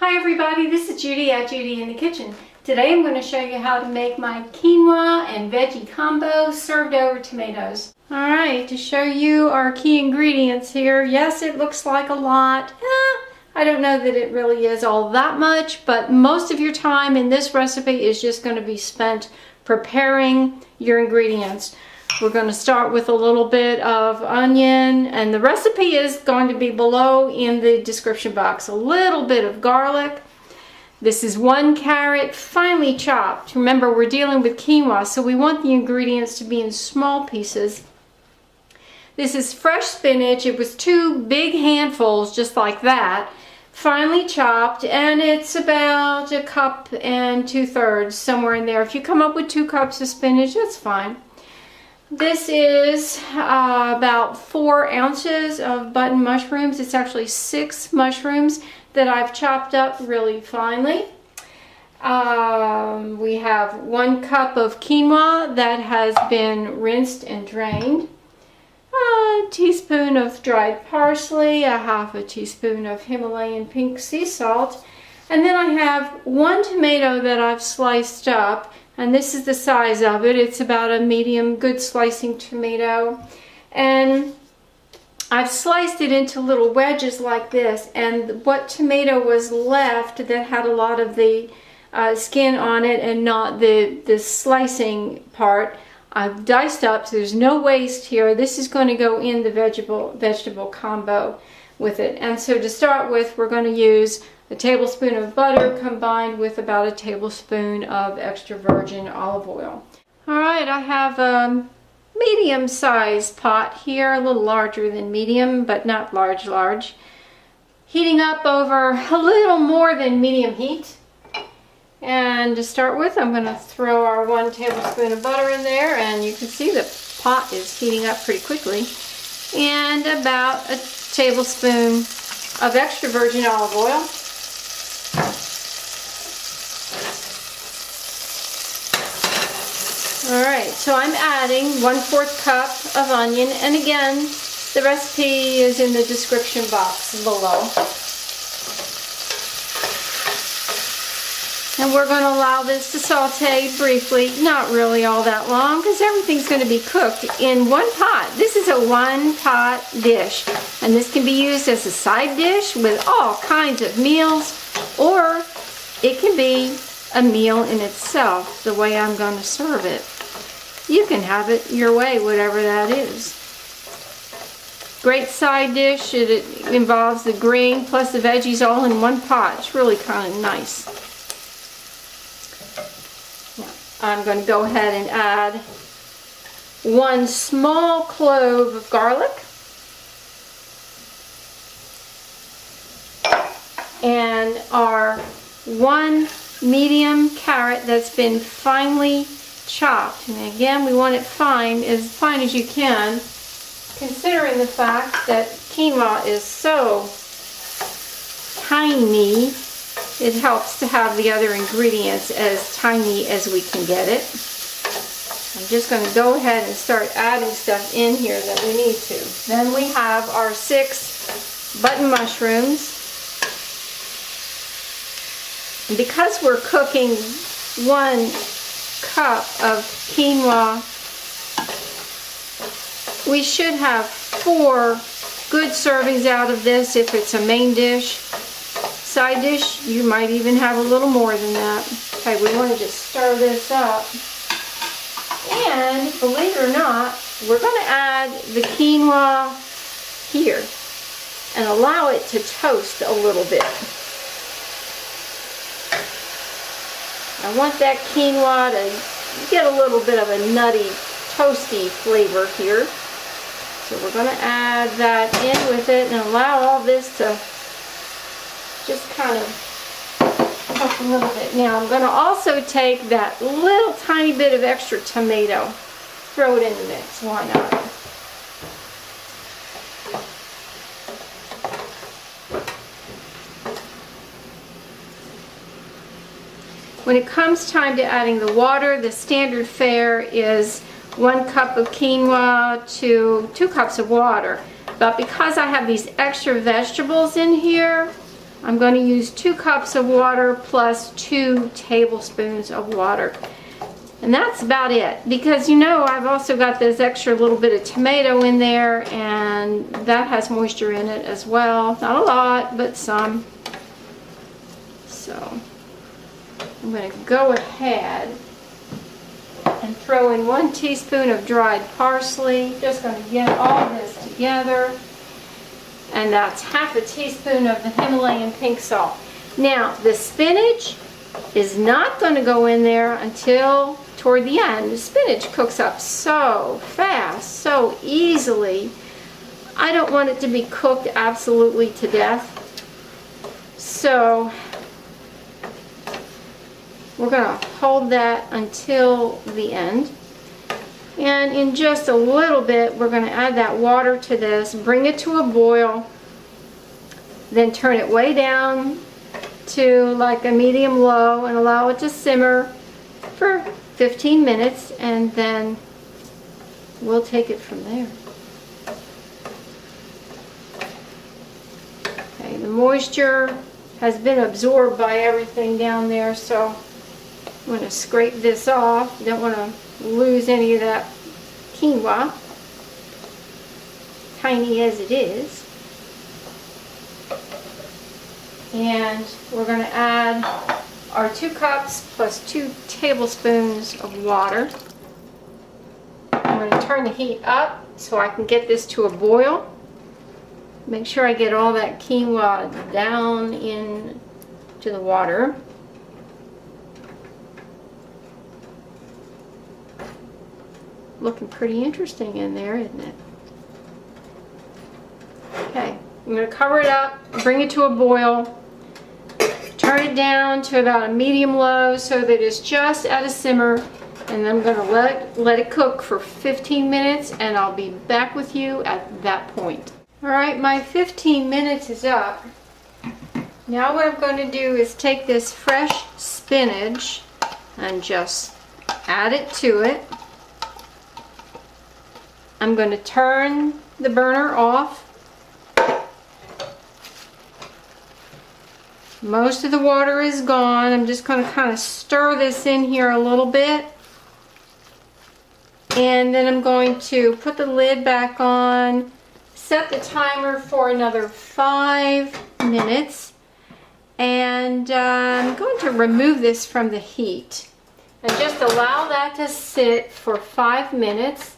Hi everybody, this is Judy at Judy in the Kitchen. Today I'm going to show you how to make my quinoa and veggie combo served over tomatoes. Alright, to show you our key ingredients here. Yes, it looks like a lot. I don't know that it really is all that much, but most of your time in this recipe is just going to be spent preparing your ingredients. We're going to start with a little bit of onion, and the recipe is going to be below in the description box. A little bit of garlic. This is 1 carrot, finely chopped. Remember, we're dealing with quinoa, so we want the ingredients to be in small pieces. This is fresh spinach. It was 2 big handfuls, just like that, finely chopped, and it's about 1 2/3 cups, somewhere in there. If you come up with 2 cups of spinach, that's fine. This is about 4 ounces of button mushrooms. It's actually 6 mushrooms that I've chopped up really finely. We have 1 cup of quinoa that has been rinsed and drained. A teaspoon of dried parsley, 1/2 teaspoon of Himalayan pink sea salt, and then I have 1 tomato that I've sliced up. And this is the size of it. It's about a medium, good slicing tomato. And I've sliced it into little wedges like this. And what tomato was left that had a lot of the skin on it and not the slicing part, I've diced up, so there's no waste here. This is going to go in the vegetable combo with it. And so to start with, we're going to use a tablespoon of butter combined with about 1 tablespoon of extra virgin olive oil. Alright, I have a medium-sized pot here, a little larger than medium, but not large. Heating up over a little more than medium heat. And to start with, I'm going to throw our 1 tablespoon of butter in there, and you can see the pot is heating up pretty quickly. And about 1 tablespoon of extra virgin olive oil. Alright, so I'm adding 1/4 cup of onion, and again, the recipe is in the description box below. And we're going to allow this to saute briefly, not really all that long, because everything's going to be cooked in 1 pot. This is a 1-pot dish, and this can be used as a side dish with all kinds of meals, or it can be a meal in itself, the way I'm going to serve it. You can have it your way, whatever that is. Great side dish. It involves the grain plus the veggies all in 1 pot. It's really kind of nice. Now, I'm going to go ahead and add 1 small clove of garlic. And our 1 medium carrot that's been finely chopped. And again, we want it fine as you can, considering the fact that quinoa is so tiny. It helps to have the other ingredients as tiny as we can get it. I'm just going to go ahead and start adding stuff in here that we need to. Then we have our 6 button mushrooms. And because we're cooking 1 cup of quinoa, we should have 4 good servings out of this if it's a main dish. Side dish, you might even have a little more than that. Okay, we want to just stir this up. And believe it or not, we're going to add the quinoa here and allow it to toast a little bit. I want that quinoa to get a little bit of a nutty, toasty flavor here. So we're going to add that in with it and allow all this to just kind of cook a little bit. Now I'm going to also take that little tiny bit of extra tomato, throw it in the mix. Why not? When it comes time to adding the water, the standard fare is 1 cup of quinoa to 2 cups of water. But because I have these extra vegetables in here, I'm going to use 2 cups of water plus 2 tablespoons of water. And that's about it, because you know I've also got this extra little bit of tomato in there, and that has moisture in it as well. Not a lot, but some. So I'm going to go ahead and throw in 1 teaspoon of dried parsley. Just going to get all this together. And that's half a teaspoon of the Himalayan pink salt. Now, the spinach is not going to go in there until toward the end. The spinach cooks up so fast, so easily. I don't want it to be cooked absolutely to death. So we're going to hold that until the end. And in just a little bit, we're going to add that water to this, bring it to a boil, then turn it way down to like a medium-low and allow it to simmer for 15 minutes, and then we'll take it from there. Okay, the moisture has been absorbed by everything down there, so I'm going to scrape this off. Don't want to lose any of that quinoa, tiny as it is. And we're going to add our 2 cups plus 2 tablespoons of water. I'm going to turn the heat up so I can get this to a boil. Make sure I get all that quinoa down into the water. Looking pretty interesting in there, isn't it? Okay, I'm going to cover it up, bring it to a boil. Turn it down to about a medium-low so that it's just at a simmer, and I'm going to let it cook for 15 minutes, and I'll be back with you at that point. Alright, my 15 minutes is up. Now what I'm going to do is take this fresh spinach and just add it to it. I'm going to turn the burner off. Most of the water is gone. I'm just going to kind of stir this in here a little bit. And then I'm going to put the lid back on, set the timer for another 5 minutes, and I'm going to remove this from the heat and just allow that to sit for 5 minutes,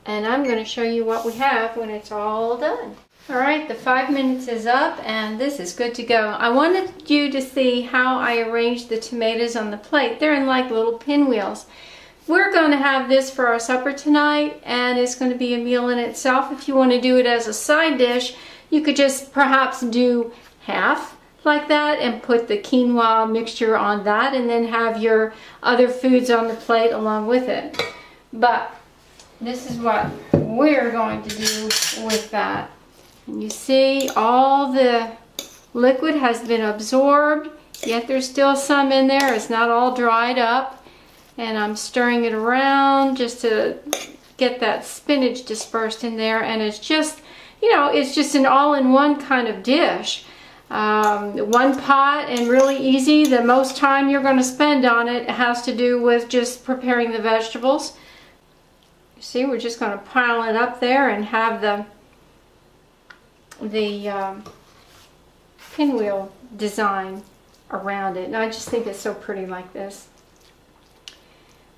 and I'm going to show you what we have when it's all done. Alright, the 5 minutes is up and this is good to go. I wanted you to see how I arranged the tomatoes on the plate. They're in like little pinwheels. We're going to have this for our supper tonight, and it's going to be a meal in itself. If you want to do it as a side dish, you could just perhaps do half like that and put the quinoa mixture on that, and then have your other foods on the plate along with it. But this is what we're going to do with that. And you see all the liquid has been absorbed, yet there's still some in there. It's not all dried up. And I'm stirring it around just to get that spinach dispersed in there. And it's just, you know, it's just an all-in-one kind of dish. One pot and really easy. The most time you're going to spend on it has to do with just preparing the vegetables. You see, we're just going to pile it up there and have the pinwheel design around it. And I just think it's so pretty like this.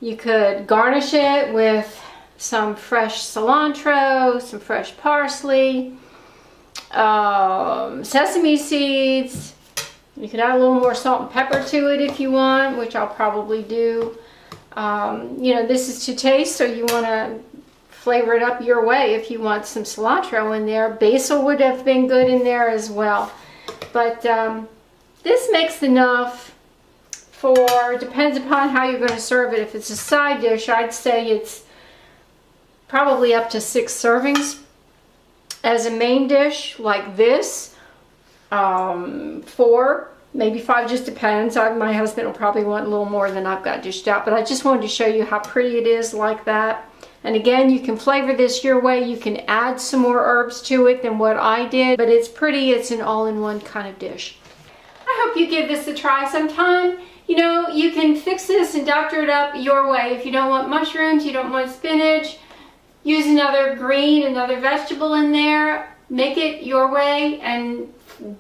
You could garnish it with some fresh cilantro, some fresh parsley, sesame seeds. You could add a little more salt and pepper to it if you want, which I'll probably do. You know, this is to taste, so you want to flavor it up your way. If you want some cilantro in there, basil would have been good in there as well. But this makes enough for, depends upon how you're going to serve it. If it's a side dish, I'd say it's probably up to 6 servings. As a main dish like this, 4, maybe 5, just depends. My husband will probably want a little more than I've got dished out, but I just wanted to show you how pretty it is like that. And again, you can flavor this your way. You can add some more herbs to it than what I did, but it's pretty. It's an all-in-one kind of dish. hope you give this a try sometime. You know, you can fix this and doctor it up your way. If you don't want mushrooms, you don't want spinach, use another green, another vegetable in there. Make it your way and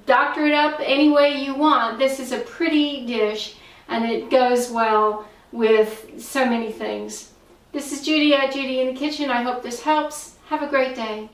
doctor it up any way you want. This is a pretty dish and it goes well with so many things. This is Judi at Judi in the Kitchen. I hope this helps. Have a great day.